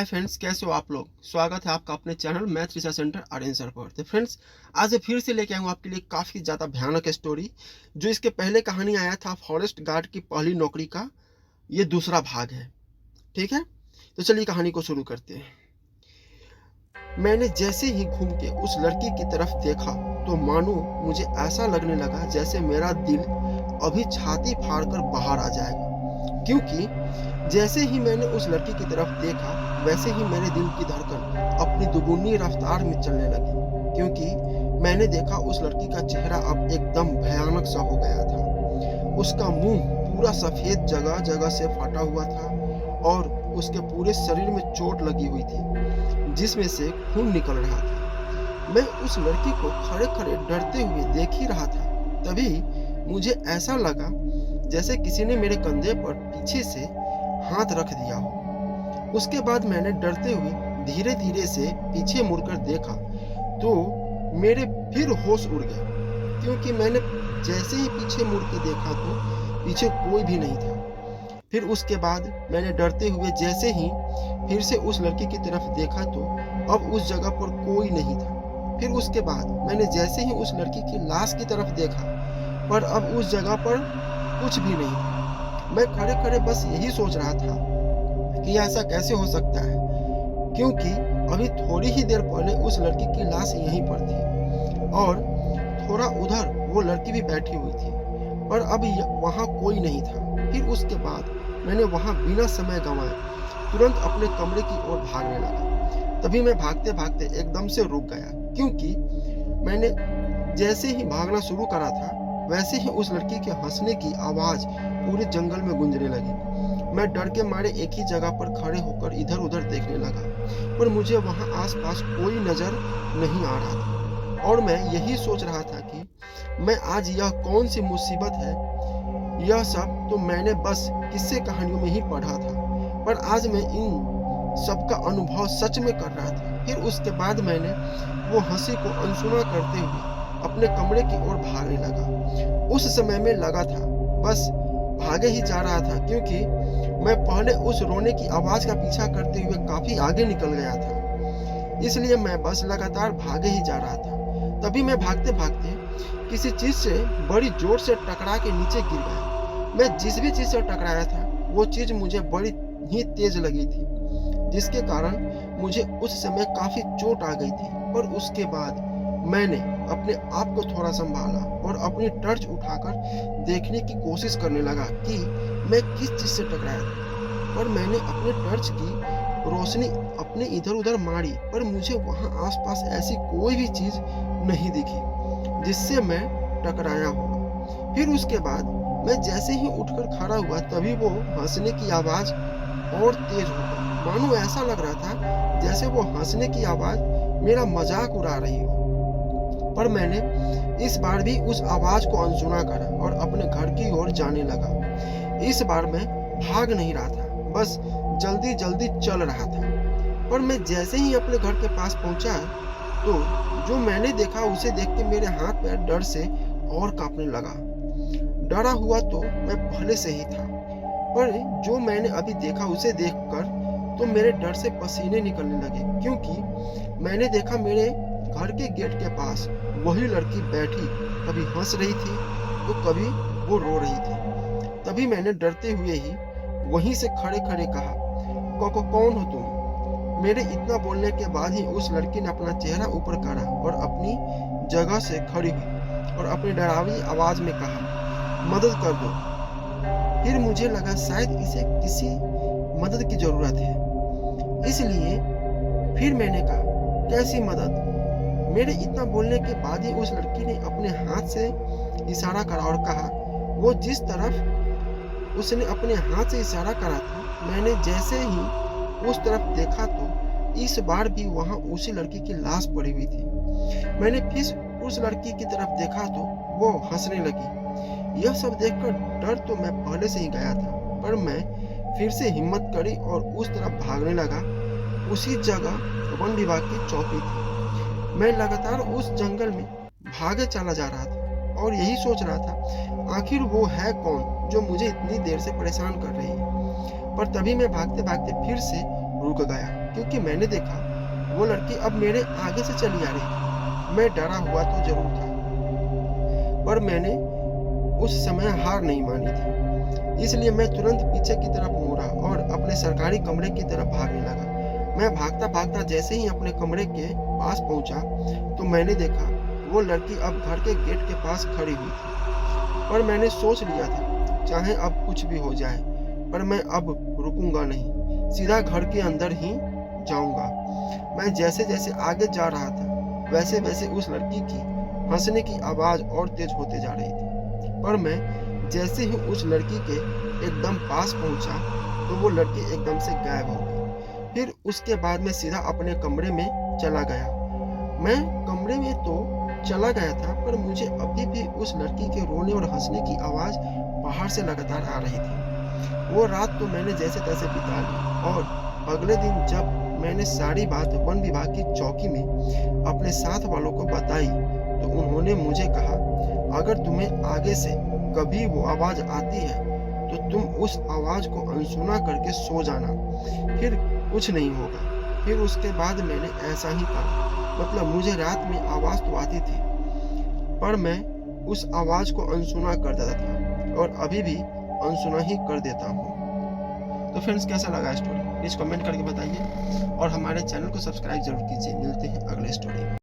Hi friends, कैसे हो आप लोग। स्वागत है आपका अपने channel math research centre Aryan पर। तो फ्रेंड्स, आज फिर से लेके आऊँ आपके लिए काफ़ी ज़्यादा भयानक स्टोरी। जो इसके पहले कहानी आया था फॉरेस्ट गार्ड की पहली नौकरी का, ये दूसरा भाग है। ठीक है, तो चलिए कहानी को शुरू करते हैं। मैंने जैसे ही घूम के उस लड़की की तरफ देखा तो मानो मुझे ऐसा लगने लगा जैसे मेरा दिल अभी छाती फाड़कर बाहर आ जाएगा, क्योंकि जैसे ही मैंने उस लड़की की तरफ देखा वैसे ही मेरे दिल की धड़कन अपनी दुगुनी रफ्तार में चलने लगी, क्योंकि मैंने देखा उस लड़की का चेहरा अब एकदम भयानक सा हो गया था। उसका मुंह पूरा सफेद जगह जगह से फटा हुआ था और उसके पूरे शरीर में चोट लगी हुई थी, जिसमें से खून निकल रहा था। मैं उस लड़की को खड़े खड़े डरते हुए देख ही रहा था। तभी मुझे ऐसा लगा जैसे किसी ने मेरे कंधे पर पीछे से हाथ रख दिया हो। उसके बाद मैंने डरते हुए धीरे धीरे से पीछे मुड़कर देखा तो मेरे फिर होश उड़ गए, क्योंकि मैंने जैसे ही पीछे मुड़ के देखा तो पीछे कोई भी नहीं था। फिर उसके बाद मैंने डरते हुए जैसे ही फिर से उस लड़की की तरफ देखा तो अब उस जगह पर कोई नहीं था। फिर उसके बाद मैंने जैसे ही उस लड़की की लाश की तरफ देखा पर अब उस जगह पर कुछ भी नहीं था। मैं खड़े खड़े बस यही सोच रहा था कि ऐसा कैसे हो सकता है, क्योंकि अभी थोड़ी ही देर पहले उस लड़की की लाश यहीं पर थी और थोड़ा उधर वो लड़की भी बैठी हुई थी, पर अब वहाँ कोई नहीं था। फिर उसके बाद मैंने वहाँ बिना समय गंवाए तुरंत अपने कमरे की ओर भागने लगा। तभी मैं भागते भागते एकदम से रुक गया, क्योंकि मैंने जैसे ही भागना शुरू करा था वैसे ही उस लड़की के हंसने की आवाज पूरे जंगल में गूंजने लगी। मैं डर के मारे एक ही जगह पर खड़े होकर इधर उधर देखने लगा, पर मुझे वहां आसपास कोई नजर नहीं आ रहा था और मैं यही सोच रहा था कि मैं आज यह कौन सी मुसीबत है। यह सब तो मैंने बस किस्से कहानियों में ही पढ़ा था, पर आज मैं इन सबका अनुभव सच में कर रहा था। फिर उसके बाद मैंने वो हंसी को अनसुना करते हुए अपने कमरे की ओर भागने लगा। उस समय में लगा था बस भागे ही जा रहा था, क्योंकि मैं पहले उस रोने की आवाज का पीछा करते हुए काफी आगे निकल गया था, इसलिए मैं बस लगातार भागे ही जा रहा था। तभी मैं भागते भागते किसी चीज से बड़ी जोर से टकरा के नीचे गिर गया। मैं जिस भी चीज से टकराया था वो चीज मुझे बड़ी ही तेज लगी थी, जिसके कारण मुझे उस समय काफी चोट आ गई थी। पर उसके बाद मैंने अपने आप को थोड़ा संभाला और अपनी टॉर्च उठाकर देखने की कोशिश करने लगा कि मैं किस चीज से टकराया था। पर मैंने अपने टॉर्च की रोशनी अपने इधर उधर मारी, पर मुझे वहां आसपास ऐसी कोई भी चीज नहीं दिखी जिससे मैं टकराया होगा। फिर उसके बाद मैं जैसे ही उठकर खड़ा हुआ तभी वो हंसने की आवाज और तेज हो गई। मानो ऐसा लग रहा था जैसे वो हंसने की आवाज मेरा मजाक उड़ा रही हो। पर मैंने इस बार भी उस आवाज को अनसुना करा और अपने घर की ओर जाने लगा। इस बार मैं भाग नहीं रहा था, बस जल्दी जल्दी चल रहा था। पर मैं जैसे ही अपने घर के पास पहुंचा तो जो मैंने देखा उसे देख के मेरे हाथ पैर डर से और कांपने लगा। डरा हुआ तो मैं पहले से ही था, पर जो मैंने अभी देखा उसे देखकर तो मेरे डर से पसीने निकलने लगे, क्योंकि मैंने देखा मेरे घर के गेट के पास वही लड़की बैठी, कभी हंस रही थी तो कभी वो रो रही थी। तभी मैंने डरते हुए ही वहीं से खड़े खड़े कहा, कौन हो तुम?" मेरे इतना बोलने के बाद ही उस लड़की ने अपना चेहरा ऊपर करा और अपनी जगह से खड़ी हुई और अपनी डरावनी आवाज में कहा, "मदद कर दो।" फिर मुझे लगा शायद इसे किसी मदद की जरूरत है, इसलिए फिर मैंने कहा, "कैसी मदद?" मेरे इतना बोलने के बाद ही उस लड़की ने अपने हाथ से इशारा करा और कहा, वो जिस तरफ उसने अपने हाथ से इशारा करा था, मैंने जैसे ही उस तरफ देखा तो इस बार भी वहां उसी लड़की की लाश पड़ी हुई थी। मैंने फिर उस लड़की की तरफ देखा तो वो हंसने लगी। यह सब देखकर डर तो मैं पहले से ही गया था, पर मैं फिर से हिम्मत करी और उस तरफ भागने लगा। उसी जगह वन विभाग की चौकी थी। मैं लगातार उस जंगल में भागे चला जा रहा था और यही सोच रहा था आखिर वो है कौन जो मुझे इतनी देर से परेशान कर रही है। पर तभी मैं भागते भागते फिर से रुक गया। क्योंकि मैंने देखा वो लड़की अब मेरे आगे से चली आ रही थी। मैं डरा हुआ तो जरूर था, पर मैंने उस समय हार नहीं मानी थी। इसलिए मैं तुरंत पीछे की तरफ मुड़ा और अपने सरकारी कमरे की तरफ भागने लगा। मैं भागता-भागता जैसे ही अपने कमरे के पास पहुंचा, तो मैंने देखा वो लड़की अब घर के गेट के पास खड़ी हुई थी। पर मैंने सोच लिया था, चाहे अब कुछ भी हो जाए, पर मैं अब रुकूंगा नहीं, सीधा घर के अंदर ही जाऊंगा। मैं जैसे-जैसे आगे जा रहा था, वैसे-वैसे उस लड़की की हंसने की आवाज़ और तेज होते जा रही थी। पर मैं जैसे ही उस लड़की के एकदम पास पहुंचा, तो वो लड़की एकदम से गायब हो गई। फिर उसके बाद मैं सीधा अपने कमरे में चला गया। मैं कमरे में तो चला गया था, पर मुझे अभी भी उस लड़की के रोने और हंसने की आवाज़ बाहर से लगातार आ रही थी। वो रात तो मैंने जैसे-तैसे बिता ली और अगले दिन जब मैंने सारी बात वन विभाग की चौकी में अपने साथ वालों को बताई, तो उन्होंने मुझे कहा, अगर तुम्हें आगे से कभी वो आवाज़ आती है, तो तुम उस आवाज़ को अनसुना करके सो जाना, फिर कुछ नहीं होगा। फिर उसके बाद मैंने ऐसा ही करा। मतलब मुझे रात में आवाज़ तो आती थी, पर मैं उस आवाज़ को अनसुना कर देता था और अभी भी अनसुना ही कर देता हूँ। तो फ्रेंड्स, कैसा लगा स्टोरी? प्लीज़ कमेंट करके बताइए और हमारे चैनल को सब्सक्राइब ज़रूर कीजिए। मिलते हैं अगले स्टोरी में।